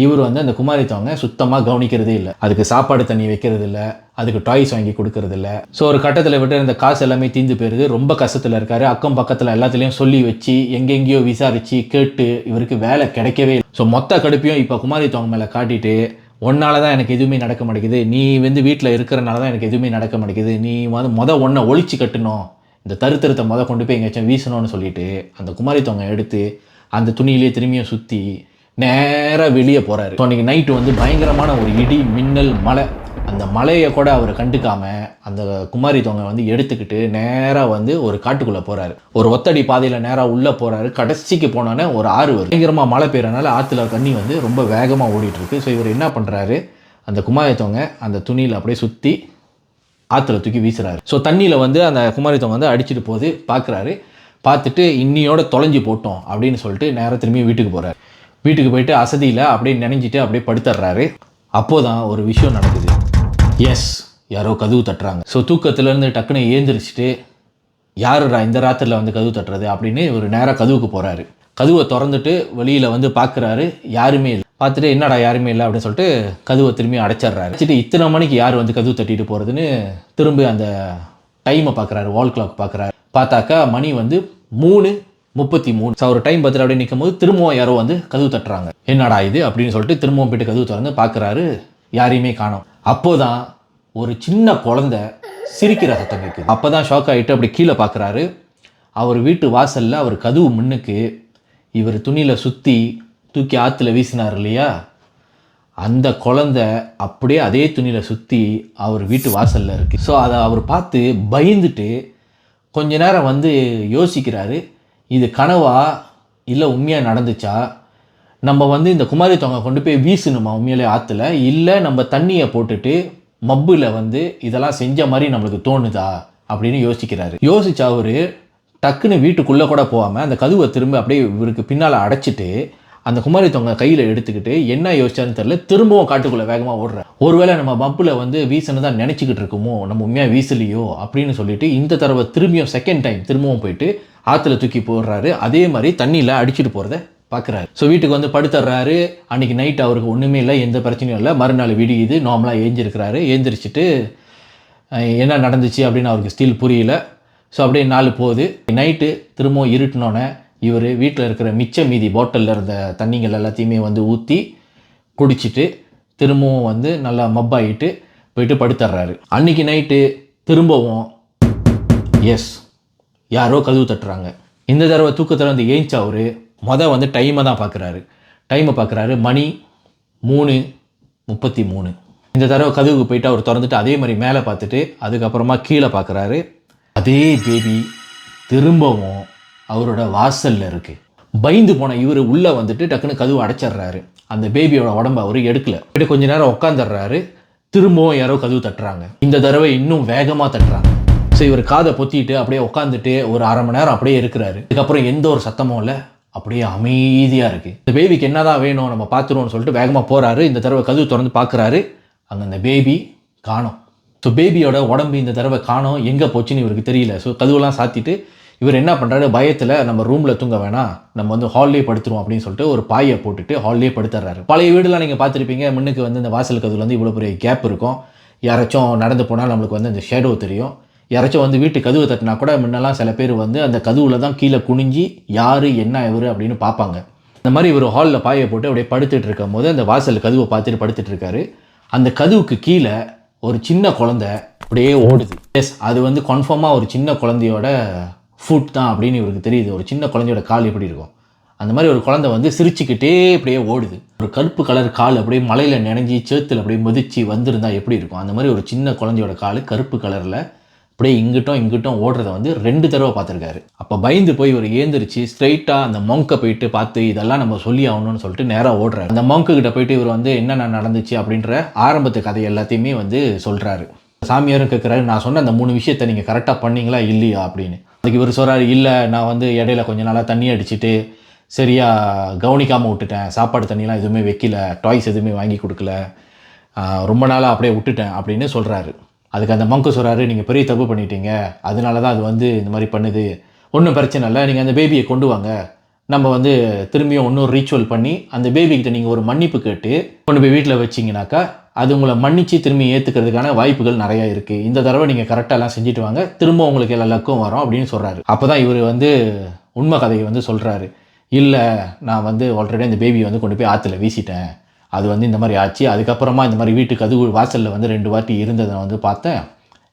இவர் வந்து அந்த குமாரி தவங்க சுத்தமாக கவனிக்கிறதே இல்லை. அதுக்கு சாப்பாடு தண்ணி வைக்கிறது இல்லை, அதுக்கு டாய்ஸ் வாங்கி கொடுக்கறது இல்லை. ஸோ ஒரு கட்டத்தில் விட்டு இந்த காசு எல்லாமே தீந்து போயிருது. ரொம்ப கஷ்டத்தில் இருக்காரு. அக்கம் பக்கத்தில் எல்லாத்துலேயும் சொல்லி வச்சு எங்கெங்கேயோ விசாரித்து கேட்டு இவருக்கு வேலை கிடைக்கவே இல்லை. ஸோ மொத்த கடுப்பையும் இப்போ குமாரி தவங்க மேலே காட்டிட்டு, ஒன்னால தான் எனக்கு எதுவுமே நடக்க மாட்டேங்குது, நீ வந்து வீட்டில் இருக்கிறனால தான் எனக்கு எதுவுமே நடக்க மாட்டேங்குது, நீ வந்து ஒன்றை ஒழிச்சு கட்டணும், இந்த தருத்தரத்தை கொண்டு போய் எங்கேயாச்சும் வீசணும்னு சொல்லிட்டு அந்த குமாரி தவங்க எடுத்து அந்த துணியிலே திரும்பியும் சுற்றி நேராக வெளியே போகிறாரு. ஸோ அன்றைக்கி நைட்டு வந்து பயங்கரமான ஒரு இடி மின்னல் மழை. அந்த மலையை கூட அவர் கண்டுக்காமல் அந்த குமாரி தொங்கை வந்து எடுத்துக்கிட்டு நேராக வந்து ஒரு காட்டுக்குள்ளே போகிறாரு. ஒரு ஒத்தடி பாதையில் நேராக உள்ளே போகிறாரு. கடைசிக்கு போனோன்னே ஒரு ஆறு வருது. பயங்கரமாக மழை பெய்யறனால ஆற்றுல தண்ணி வந்து ரொம்ப வேகமாக ஓடிட்டுருக்கு. ஸோ இவர் என்ன பண்ணுறாரு, அந்த குமாரி தொங்கை அந்த துணியில் அப்படியே சுற்றி ஆற்றுல தூக்கி வீசுறாரு. ஸோ தண்ணியில் வந்து அந்த குமாரி தொங்கை வந்து அடிச்சுட்டு போது பார்க்குறாரு. பார்த்துட்டு இன்னியோட தொலைஞ்சு போட்டோம் அப்படின்னு சொல்லிட்டு நேராக திரும்பி வீட்டுக்கு போகிறார். வீட்டுக்கு போயிட்டு அசதியில் அப்படியே நினைஞ்சிட்டு அப்படியே படுத்துடுறாரு. அப்போதான் ஒரு விஷயம் நடக்குது. எஸ், யாரோ கதவு தட்டுறாங்க. ஸோ தூக்கத்துலேருந்து டக்குன்னு ஏந்திரிச்சிட்டு, யாருடா இந்த ராத்திரியில் வந்து கதவு தட்டுறது அப்படின்னு ஒரு நேராக கதவுக்கு போகிறாரு. கதவை திறந்துட்டு வெளியில் வந்து பார்க்குறாரு, யாருமே இல்லை. பார்த்துட்டு என்னடா யாருமே இல்லை அப்படின்னு சொல்லிட்டு கதவை திரும்பி அடைச்சிட்றாரு. வச்சுட்டு இத்தனை மணிக்கு யார் வந்து கதவு தட்டிட்டு போகிறதுன்னு திரும்பி அந்த டைமை பார்க்குறாரு, வால் கிளாக் பார்க்குறாரு. பார்த்தாக்கா மணி வந்து 3:33. ஸோ ஒரு டைம் பார்த்துட்டு அப்படியே நிற்கும் போது திரும்பவும் யாரோ வந்து கதவு தட்டுறாங்க. என்னடா இது அப்படின்னு சொல்லிட்டு திரும்பவும் போய்ட்டு கதவு திறந்து பார்க்குறாரு, யாரையுமே காணோம். அப்போதான் ஒரு சின்ன குழந்தை சிரிக்கிற சத்தம் கேட்குது. அப்போ தான் ஷாக் ஆகிட்டு அப்படி கீழே பார்க்குறாரு. அவர் வீட்டு வாசலில் அவர் கதவு முன்னுக்கு இவர் துணியில் சுற்றி தூக்கி ஆற்றுல வீசினார் இல்லையா, அந்த குழந்தை அப்படியே அதே துணியில் சுற்றி அவர் வீட்டு வாசலில் இருக்குது. ஸோ அதை அவர் பார்த்து பயந்துட்டு கொஞ்ச நேரம் வந்து யோசிக்கிறாரு, இது கனவா இல்லை உண்மையாக நடந்துச்சா, நம்ம வந்து இந்த குமாரி தொங்கை கொண்டு போய் வீசணுமா உண்மையிலே ஆற்றுல, இல்லை நம்ம தண்ணியை போட்டுட்டு மப்பில் வந்து இதெல்லாம் செஞ்ச மாதிரி நம்மளுக்கு தோணுதா அப்படின்னு யோசிக்கிறாரு. யோசிச்சா அவர் டக்குன்னு வீட்டுக்குள்ளே கூட போகாமல் அந்த கதவை திரும்ப அப்படியே இவருக்கு பின்னால் அடைச்சிட்டு அந்த குமாரி தொங்கை கையில் எடுத்துக்கிட்டு என்ன யோசிச்சாருன்னு தெரியல, திரும்பவும் காட்டுக்குள்ளே வேகமாக ஓடுறார். ஒருவேளை நம்ம மப்பில் வந்து வீசணும் தான் நினச்சிக்கிட்டு இருக்குமோ, நம்ம உண்மையாக வீசலையோ அப்படின்னு சொல்லிட்டு இந்த தடவை திரும்பியும் செகண்ட் டைம் திரும்பவும் போயிட்டு ஆற்றுல தூக்கி போடுறாரு. அதே மாதிரி தண்ணியில் அடிச்சுட்டு போகிறத பார்க்குறாரு. ஸோ வீட்டுக்கு வந்து படுத்துடுறாரு. அன்றைக்கி நைட் அவருக்கு ஒன்றுமே இல்லை, எந்த பிரச்சனையும் இல்லை. மறுநாள் விடியுது, நார்மலாக ஏஞ்சிருக்கிறாரு. ஏந்திரிச்சிட்டு என்ன நடந்துச்சு அப்படின்னு அவருக்கு ஸ்டில் புரியல. ஸோ அப்படியே நாள் போகுது. நைட்டு திரும்பவும் இருட்டினோன்னே இவர் வீட்டில் இருக்கிற மிச்ச மீதி பாட்டிலில் இருந்த தண்ணிகள் எல்லாத்தையுமே வந்து ஊற்றி குடிச்சிட்டு திரும்பவும் வந்து நல்லா மப்பாயிட்டு போயிட்டு படுத்துடுறாரு. அன்றைக்கி நைட்டு திரும்பவும் யாரோ கதவு தட்டுறாங்க. இந்த தடவை தூக்கத்தில் வந்து ஏஞ்சி அவர் வந்து டைமை தான் பார்க்குறாரு. டைமை பார்க்குறாரு, மணி 3:33. இந்த தடவை கதவுக்கு போயிட்டு அவர் திறந்துட்டு அதே மாதிரி மேலே பார்த்துட்டு அதுக்கப்புறமா கீழே பார்க்குறாரு. அதே பேபி திரும்பவும் அவரோட வாசலில் இருக்குது. பயந்து போன இவர் உள்ளே வந்துட்டு டக்குன்னு கதவு அடைச்சிட்றாரு. அந்த பேபியோட உடம்பை அவர் எடுக்கல. கொஞ்ச நேரம் உட்காந்துடுறாரு. திரும்பவும் யாரோ கதவு தட்டுறாங்க. இந்த தடவை இன்னும் வேகமாக தட்டுறாங்க. ஸோ இவர் காதை பொத்திட்டு அப்படியே உட்காந்துட்டு ஒரு அரை மணி நேரம் அப்படியே இருக்கிறாரு. இதுக்கப்புறம் எந்த ஒரு சத்தமும் இல்லை, அப்படியே அமைதியாக இருக்குது. இந்த பேபிக்கு என்ன தான் வேணும் நம்ம பார்த்துருவோம்னு சொல்லிட்டு வேகமாக போகிறாரு. இந்த தடவை கதவு திறந்து பார்க்குறாரு, அங்கே அந்த பேபி காணோம். ஸோ பேபியோட உடம்பு இந்த தடவை காணோம், எங்கே போச்சுன்னு இவருக்கு தெரியல. ஸோ கதவுலாம் சாத்திட்டு இவர் என்ன பண்ணுறாரு, பயத்தில் நம்ம ரூமில் தூங்க வேணாம், நம்ம வந்து ஹால்லேயே படுத்துருவோம் அப்படின்னு சொல்லிட்டு ஒரு பாயை போட்டுட்டு ஹால்லேயே படுத்துறாரு. பழைய வீடுலாம் நீங்கள் பார்த்துருப்பீங்க, முன்னுக்கு வந்து இந்த வாசல் கதவுல வந்து இவ்வளோ பெரிய கேப் இருக்கும். யாராச்சும் நடந்து போனால் நம்மளுக்கு வந்து அந்த ஷேடோ தெரியும். யாராச்சும் வந்து வீட்டு கதவு தட்டினா கூட முன்னெல்லாம் சில பேர் வந்து அந்த கதவுல தான் கீழே குனிஞ்சி யார் என்ன இவர் அப்படின்னு பார்ப்பாங்க. இந்த மாதிரி இவர் ஹாலில் பாயை போட்டு அப்படியே படுத்துட்டு இருக்கும் போது அந்த வாசல் கதவை பார்த்துட்டு படுத்துட்டு இருக்காரு. அந்த கதவுக்கு கீழே ஒரு சின்ன குழந்தை அப்படியே ஓடுது. அது வந்து கன்ஃபார்மாக ஒரு சின்ன குழந்தையோட ஃபுட் தான் அப்படின்னு இவருக்கு தெரியுது. ஒரு சின்ன குழந்தையோட கால் எப்படி இருக்கும், அந்த மாதிரி ஒரு குழந்தை வந்து சிரிச்சுக்கிட்டே அப்படியே ஓடுது. ஒரு கருப்பு கலர் கால் அப்படியே மலையில் நினைஞ்சி சேத்துல அப்படியே மதிச்சு வந்திருந்தா எப்படி இருக்கும், அந்த மாதிரி ஒரு சின்ன குழந்தையோட கால் கருப்பு கலரில் அப்படியே இங்கிட்டும் ஓடுறத வந்து 2 தடவை பார்த்துருக்காரு. அப்போ பயந்து போய் இவர் ஏந்திரிச்சு ஸ்ட்ரைட்டாக அந்த மொங்கை போயிட்டு பார்த்து இதெல்லாம் நம்ம சொல்லி ஆகணும்னு சொல்லிட்டு நேராக ஓடுறாரு. அந்த மொங்கு கிட்ட போயிட்டு இவர் வந்து என்னென்ன நடந்துச்சு அப்படின்ற ஆரம்பத்து கதை எல்லாத்தையுமே வந்து சொல்கிறாரு. சாமியாரும் கேட்குறாரு, நான் சொன்ன அந்த 3 விஷயத்தை நீங்கள் கரெக்டாக பண்ணீங்களா இல்லையா அப்படின்னு. அதுக்கு இவர் சொல்கிறாரு, இல்லை நான் வந்து இடையில கொஞ்சம் நாளாக தண்ணி அடிச்சுட்டு சரியாக கவனிக்காமல் விட்டுட்டேன், சாப்பாடு தண்ணிலாம் எதுவுமே வைக்கல, டாய்ஸ் எதுவுமே வாங்கி கொடுக்கல, ரொம்ப நாளாக அப்படியே விட்டுட்டேன் அப்படின்னு சொல்கிறாரு. அதுக்கு அந்த மங்கு சொல்கிறாரு, நீங்கள் பெரிய தப்பு பண்ணிட்டீங்க, அதனால தான் அது வந்து இந்த மாதிரி பண்ணுது, ஒன்றும் பிரச்சனை இல்லை, நீங்கள் அந்த பேபியை கொண்டு வாங்க, நம்ம வந்து திரும்பியும் இன்னொரு ரீச்சுவல் பண்ணி அந்த பேபிக்கிட்ட நீங்கள் ஒரு மன்னிப்பு கேட்டு கொண்டு போய் வீட்டில் வச்சிங்கனாக்கா அது உங்களை மன்னிச்சு திரும்பி ஏற்றுக்கிறதுக்கான வாய்ப்புகள் நிறையா இருக்குது. இந்த தடவை நீங்கள் கரெக்டாக எல்லாம் செஞ்சுட்டு வாங்க, திரும்ப உங்களுக்கு எல்லா லக்கும் வரும் அப்படின்னு சொல்கிறாரு. அப்போ தான் இவர் வந்து உண்மை கதையை வந்து சொல்கிறாரு. இல்லை, நான் வந்து ஆல்ரெடி அந்த பேபியை வந்து கொண்டு போய் ஆற்றுல வீசிட்டேன், அது வந்து இந்த மாதிரி ஆச்சு, அதுக்கப்புறமா இந்த மாதிரி வீட்டுக்கு அது வாசலில் வந்து 2 வாட்டி இருந்ததை வந்து பார்த்தேன்,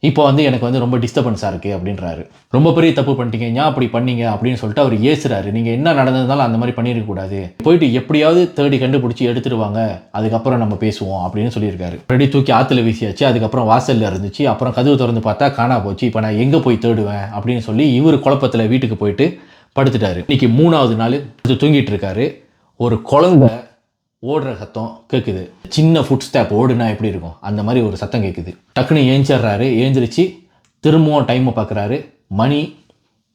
இப்போ வந்து எனக்கு வந்து ரொம்ப டிஸ்டர்பன்ஸாக இருக்குது அப்படின்றாரு. ரொம்ப பெரிய தப்பு பண்ணிட்டீங்க, ஏன் அப்படி பண்ணீங்க அப்படின்னு சொல்லிட்டு அவர் ஏசுறாரு. நீங்கள் என்ன நடந்ததுனாலும் அந்த மாதிரி பண்ணியிருக்கக்கூடாது, போயிட்டு எப்படியாவது தேடி கண்டுபிடிச்சி எடுத்துட்டு வாங்க, அதுக்கப்புறம் நம்ம பேசுவோம் அப்படின்னு சொல்லியிருக்காரு. ரெடி தூக்கி ஆற்றுல வீசியாச்சு, அதுக்கப்புறம் வாசலில் இருந்துச்சு, அப்புறம் கதவு திறந்து பார்த்தா காணா போச்சு, இப்போ நான் எங்கே போய் தேடுவேன் அப்படின்னு சொல்லி இவர் குழப்பத்தில் வீட்டுக்கு போயிட்டு படுத்துட்டாரு. இன்னைக்கு 3வது நாள் தூங்கிட்டு இருக்காரு. ஒரு குழந்தை ஓடுற சத்தம் கேட்குது. சின்ன ஃபுட் ஸ்டெப் ஓடுனா எப்படி இருக்கும் அந்த மாதிரி ஒரு சத்தம் கேட்குது. டக்குன்னு ஏஞ்சிடுறாரு. ஏந்திரிச்சு திரும்பவும் டைமை பார்க்குறாரு. மணி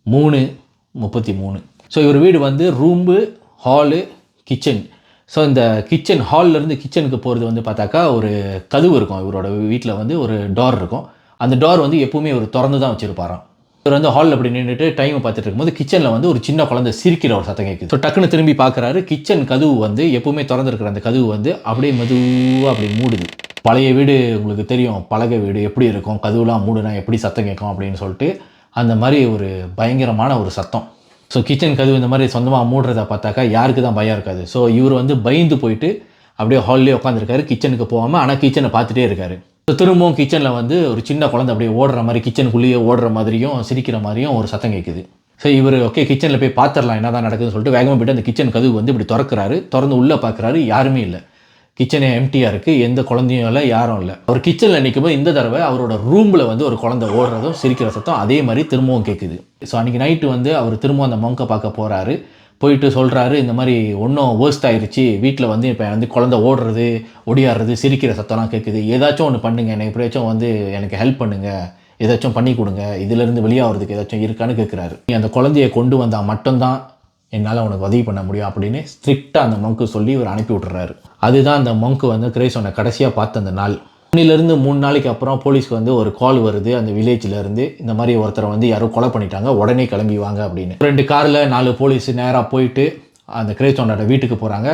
3:33. ஸோ இவர் வீடு வந்து ரூம்பு, ஹாலு, கிச்சன். ஸோ இந்த கிச்சன் ஹால்லேருந்து கிச்சனுக்கு போகிறது வந்து பார்த்தாக்கா ஒரு கதவு இருக்கும். இவரோட வீட்டில் வந்து ஒரு டோர் இருக்கும். அந்த டோர் வந்து எப்பவுமே இவர் திறந்து தான் வச்சுருப்பாராம். இவர் வந்து ஹாலில் அப்படி நின்றுட்டு டைமை பார்த்துட்டு இருக்கும்போது கிச்சனில் வந்து ஒரு சின்ன குழந்தை சிரிக்கிற ஒரு சத்தம் கேட்குது. ஸோ டக்குன்னு திரும்பி பார்க்குறாரு. கிச்சன் கதவு வந்து எப்பவுமே திறந்துருக்கிற அந்த கதவு வந்து அப்படியே மெதுவாக அப்படி மூடுது. பழைய வீடு உங்களுக்கு தெரியும், பலகை வீடு எப்படி இருக்கும், கதவுலாம் மூடுனா எப்படி சத்தம் கேட்கும் அப்படின்னு சொல்லிட்டு அந்த மாதிரி ஒரு பயங்கரமான ஒரு சத்தம். ஸோ கிச்சன் கதவு இந்த மாதிரி சொந்தமாக மூடுறதை பார்த்தாக்கா யாருக்கு தான் பயம் இருக்காது. ஸோ இவர் வந்து பயந்து போயிட்டு அப்படியே ஹால்லேயே உட்காந்துருக்காரு, கிச்சனுக்கு போகாமல். ஆனால் கிச்சனை பார்த்துட்டே இருக்காரு. ஸோ திரும்பவும் கிச்சனில் வந்து ஒரு சின்ன குழந்தை அப்படியே ஓடுற மாதிரி, கிச்சனுக்குள்ளேயே ஓடுற மாதிரியும் சிரிக்கிற மாதிரியும் ஒரு சத்தம் கேட்குது. ஸோ இவர் ஓகே கிச்சனில் போய் பார்த்துடலாம் என்ன தான் நடக்குதுன்னு சொல்லிட்டு வேகமாக போய்ட்டு அந்த கிச்சன் கதவு வந்து இப்படி திறக்கிறாரு. திறந்து உள்ளே பார்க்குறாரு, யாருமே இல்லை. கிச்சனே எம்டியாக இருக்குது, எந்த குழந்தையும் இல்லை, யாரும் இல்லை. அவர் கிச்சனில் நிற்கும்போது இந்த தடவை அவரோட ரூமில் வந்து ஒரு குழந்தை ஓடுறதும் சிரிக்கிற சத்தம் அதே மாதிரி திரும்பவும் கேட்குது. ஸோ அன்றைக்கி நைட்டு வந்து அவர் திரும்பவும் அந்த மங்கை பார்க்க போகிறாரு. போயிட்டு சொல்கிறாரு, இந்த மாதிரி ஒன்றும் வேர்ஸ்ட் ஆயிடுச்சு, வீட்டில் வந்து இப்போ வந்து குழந்தை ஓடுறது ஒடியாடுறது சிரிக்கிற சத்தம்லாம் கேட்குது, ஏதாச்சும் ஒன்று பண்ணுங்கள், எனக்கு எப்படியாச்சும் வந்து எனக்கு ஹெல்ப் பண்ணுங்கள், ஏதாச்சும் பண்ணி கொடுங்க, இதிலேருந்து வெளியாகிறதுக்கு ஏதாச்சும் இருக்கான்னு கேட்குறாரு. நீ அந்த குழந்தைய கொண்டு வந்தால் மட்டும்தான் என்னால் உனக்கு உதவி பண்ண முடியும் அப்படின்னு ஸ்ட்ரிக்டாக அந்த மங்க்கு சொல்லி இவர் அனுப்பி விட்டுறாரு. அதுதான் அந்த மங்க்கு வந்து கிரேசோனை கடைசியாக பார்த்த அந்த நாள். 3 நாளைக்கு அப்புறம் போலீஸ்க்கு வந்து ஒரு கால் வருது அந்த வில்லேஜ்லேருந்து, இந்த மாதிரி ஒருத்தரை வந்து யாரோ கொலை பண்ணிட்டாங்க, உடனே கிளம்பி வாங்க அப்படின்னு. 2 காரில் 4 போலீஸ் நேராக போயிட்டு அந்த கிரேசோனோட வீட்டுக்கு போகிறாங்க.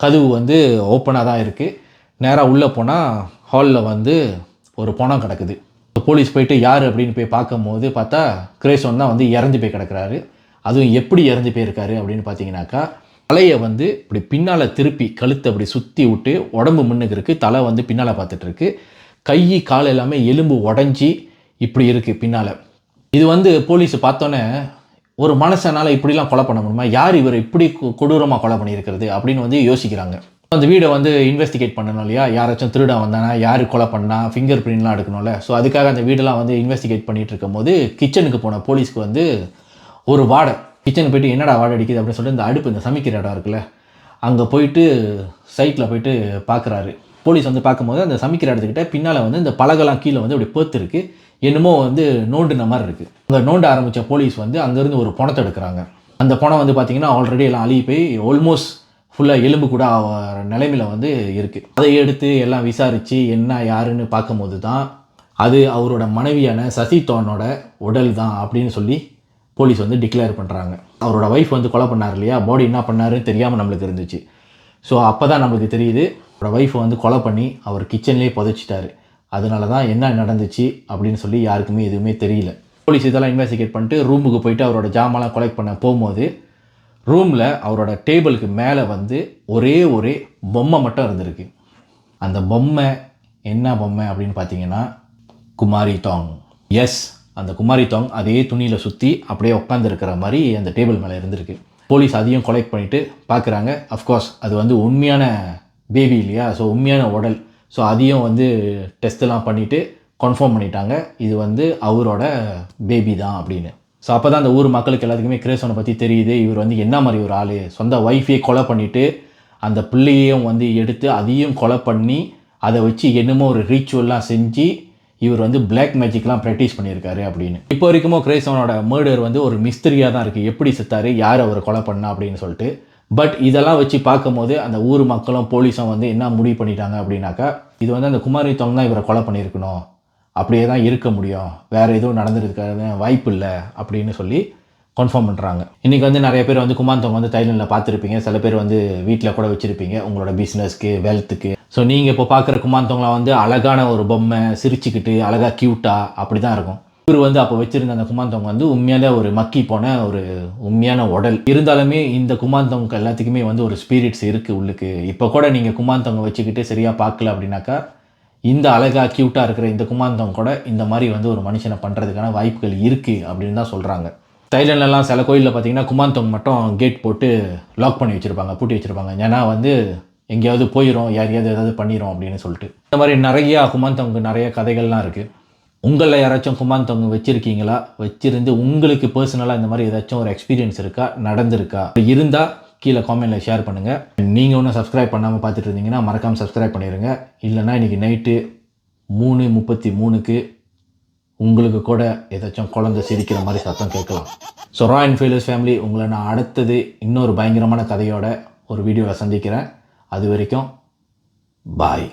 கதவு வந்து ஓப்பனாக தான் இருக்குது. நேராக உள்ளே போனால் ஹாலில் வந்து ஒரு பணம் கிடக்குது. போலீஸ் போயிட்டு யார் அப்படின்னு போய் பார்க்கும்போது பார்த்தா கிரேசோன் தான் வந்து இறந்து போய் கிடக்கிறாரு. அதுவும் எப்படி இறந்து போயிருக்காரு அப்படின்னு பார்த்தீங்கன்னாக்கா, தலையை வந்து இப்படி பின்னால் திருப்பி கழுத்தை அப்படி சுற்றி விட்டு உடம்பு முன்னுக்கு இருக்குது, தலை வந்து பின்னால் பார்த்துட்ருக்கு, கை கால் எல்லாமே எலும்பு உடஞ்சி இப்படி இருக்குது பின்னால். இது வந்து போலீஸ் பார்த்தோன்னே ஒரு மனுஷனால் இப்படிலாம் கொலை பண்ண முடியுமா, யார் இவர் இப்படி கொடூரமாக கொலை பண்ணியிருக்கிறது அப்படின்னு வந்து யோசிக்கிறாங்க. அந்த வீடை வந்து இன்வெஸ்டிகேட் பண்ணணும் இல்லையா, யாராச்சும் திருட வந்தானா, யார் கொலை பண்ணா, ஃபிங்கர் பிரிண்ட்லாம் எடுக்கணும்ல. ஸோ அதுக்காக அந்த வீடெல்லாம் வந்து இன்வெஸ்டிகேட் பண்ணிகிட்டு இருக்கும் போது கிச்சனுக்கு போன போலீஸ்க்கு வந்து ஒரு வாடை. கிச்சனுக்கு போய்ட்டு என்னடா வாடை அடிக்குது அப்படின்னு சொல்லிட்டு இந்த அடுப்பு, இந்த சமைக்கிற இடம் இருக்குல்ல, அங்கே போயிட்டு சைட்டில் போயிட்டு பார்க்குறாரு. போலீஸ் வந்து பார்க்கும்போது அந்த சமைக்கிற இடத்துக்கிட்ட பின்னால் வந்து இந்த பலகெல்லாம் கீழே வந்து அப்படி பேர்த்துருக்கு, என்னமோ வந்து நோண்டுன மாதிரி இருக்குது. அங்கே நோண்ட ஆரம்பித்த போலீஸ் வந்து அங்கேருந்து ஒரு பணத்தை எடுக்கிறாங்க. அந்த பணம் வந்து பார்த்திங்கன்னா ஆல்ரெடி எல்லாம் அழுகி போய் ஆல்மோஸ்ட் ஃபுல்லாக எலும்பு கூட நிலைமையில் வந்து இருக்குது. அதை எடுத்து எல்லாம் விசாரித்து என்ன யாருன்னு பார்க்கும்போது தான் அது அவரோட மனைவியான சசி தோனோட உடல் தான் அப்படின்னு சொல்லி போலீஸ் வந்து டிக்ளேர் பண்ணுறாங்க. அவரோட ஒய்ஃப் வந்து கொலை பண்ணார் இல்லையா, பாடி என்ன பண்ணாருன்னு தெரியாமல் நம்மளுக்கு இருந்துச்சு. ஸோ அப்போ தான் நம்மளுக்கு தெரியுது அவரோட ஒய்ஃபை வந்து கொலை பண்ணி அவர் கிச்சன்லேயே புதைச்சிட்டாரு. அதனால தான் என்ன நடந்துச்சு அப்படின்னு சொல்லி யாருக்குமே எதுவுமே தெரியல. போலீஸ் இதெல்லாம் இன்வெஸ்டிகேட் பண்ணிட்டு ரூமுக்கு போயிட்டு அவரோட ஜாமான்லாம் கலெக்ட் பண்ண போகும்போது ரூமில் அவரோட டேபிளுக்கு மேலே வந்து ஒரே பொம்மை மட்டும் இருந்திருக்கு. அந்த பொம்மை என்ன பொம்மை அப்படின்னு பார்த்தீங்கன்னா குமாரி தாங். எஸ், அந்த குமாரி தாங் அதே துணியில் சுற்றி அப்படியே உட்காந்துருக்கிற மாதிரி அந்த டேபிள் மேலே இருந்திருக்கு. போலீஸ் அதையும் கலெக்ட் பண்ணிவிட்டு பார்க்குறாங்க. அஃப்கோர்ஸ் அது வந்து உண்மையான பேபி இல்லையா, ஸோ உண்மையான உடல். ஸோ அதையும் வந்து டெஸ்ட்டெல்லாம் பண்ணிவிட்டு கன்ஃபார்ம் பண்ணிட்டாங்க இது வந்து அவரோட பேபி தான் அப்படின்னு. ஸோ அப்போ தான் அந்த ஊர் மக்களுக்கு எல்லாத்துக்குமே கிரேசோனை பற்றி தெரியுது. இவர் வந்து என்ன மாதிரி ஒரு ஆள், சொந்த ஒய்ஃபையே கொலை பண்ணிவிட்டு அந்த பிள்ளையையும் வந்து எடுத்து அதையும் கொலை பண்ணி அதை வச்சு என்னமோ ஒரு ரீச்சுவல்லாம் செஞ்சு இவர் வந்து பிளாக் மேஜிக்லாம் ப்ராக்டிஸ் பண்ணியிருக்காரு அப்படின்னு. இப்போ வரைக்கும் கிரேசோனோட மர்டர் வந்து ஒரு மிஸ்டரியாக தான் இருக்குது, எப்படி செத்தாரு, யார் அவரை கொலை பண்ணா அப்படின்னு சொல்லிட்டு. பட் இதெல்லாம் வச்சு பார்க்கும்போது அந்த ஊர் மக்களும் போலீஸும் வந்து என்ன முடிவு பண்ணிட்டாங்க அப்படின்னாக்கா, இது வந்து அந்த குமாரி தாங் தான் இவரை கொலை பண்ணியிருக்கணும், அப்படியே தான் இருக்க முடியும், வேறு எதுவும் நடந்துருக்காது வாய்ப்பு இல்லை அப்படின்னு சொல்லி கன்ஃபார்ம் பண்ணுறாங்க. இன்றைக்கி வந்து நிறைய பேர் வந்து குமாரி தாங் வந்து தைலண்டில் பார்த்துருப்பீங்க, சில பேர் வந்து வீட்டில் கூட வச்சுருப்பீங்க உங்களோட பிஸ்னஸ்க்கு, வெல்த்துக்கு. ஸோ நீங்கள் இப்போ பார்க்குற குமாரி தாங்லாம் வந்து அழகான ஒரு பொம்மை, சிரிச்சுக்கிட்டு அழகாக க்யூட்டாக அப்படி தான் இருக்கும். இவர் வந்து அப்போ வச்சுருந்த அந்த குமாரி தாங் வந்து உண்மையாலே ஒரு மக்கி போன ஒரு உண்மையான உடல். இருந்தாலுமே இந்த குமாரி தாங் எல்லாத்துக்குமே வந்து ஒரு ஸ்பிரிட்ஸ் இருக்குது உள்ளுக்கு. இப்போ கூட நீங்கள் குமாரி தாங்கை வச்சுக்கிட்டு சரியாக பார்க்கல அப்படின்னாக்கா, இந்த அழகாக க்யூட்டாக இருக்கிற இந்த குமாரி தாங் கூட இந்த மாதிரி வந்து ஒரு மனுஷனை பண்ணுறதுக்கான வாய்ப்புகள் இருக்குது அப்படின்னு தான் சொல்கிறாங்க. தைலண்ட்லலாம் சில கோயிலில் பார்த்தீங்கன்னா குமாரி தாங் மட்டும் கேட் போட்டு லாக் பண்ணி வச்சுருப்பாங்க, பூட்டி வச்சுருப்பாங்க. ஏன்னா வந்து எங்கேயாவது போயிடும், யாரையாவது ஏதாவது பண்ணிடும் அப்படின்னு சொல்லிட்டு. இந்த மாதிரி நிறையா குமாரி தாங் நிறைய கதைகள்லாம் இருக்குது. உங்களில் யாராச்சும் குமாரி தாங் வச்சுருக்கீங்களா, வச்சுருந்து உங்களுக்கு பர்சனலாக இந்த மாதிரி ஏதாச்சும் ஒரு எக்ஸ்பீரியன்ஸ் இருக்கா, நடந்திருக்கா, இருந்தால் கீழே காமெண்ட்டில் ஷேர் பண்ணுங்கள். நீங்கள் ஒன்றும் சப்ஸ்கிரைப் பண்ணாமல் பார்த்துட்டு இருந்தீங்கன்னா மறக்காமல் சப்ஸ்கிரைப் பண்ணிடுங்க. இல்லைனா இன்றைக்கி நைட்டு 3:33க்கு உங்களுக்கு கூட ஏதாச்சும் குழந்தை சிரிக்கிற மாதிரி சத்தம் கேட்கலாம். So raw and failures family, உங்களை நான் அடுத்தது இன்னொரு பயங்கரமான கதையோட ஒரு வீடியோவில் சந்திக்கிறேன். அது வரைக்கும் பாய்.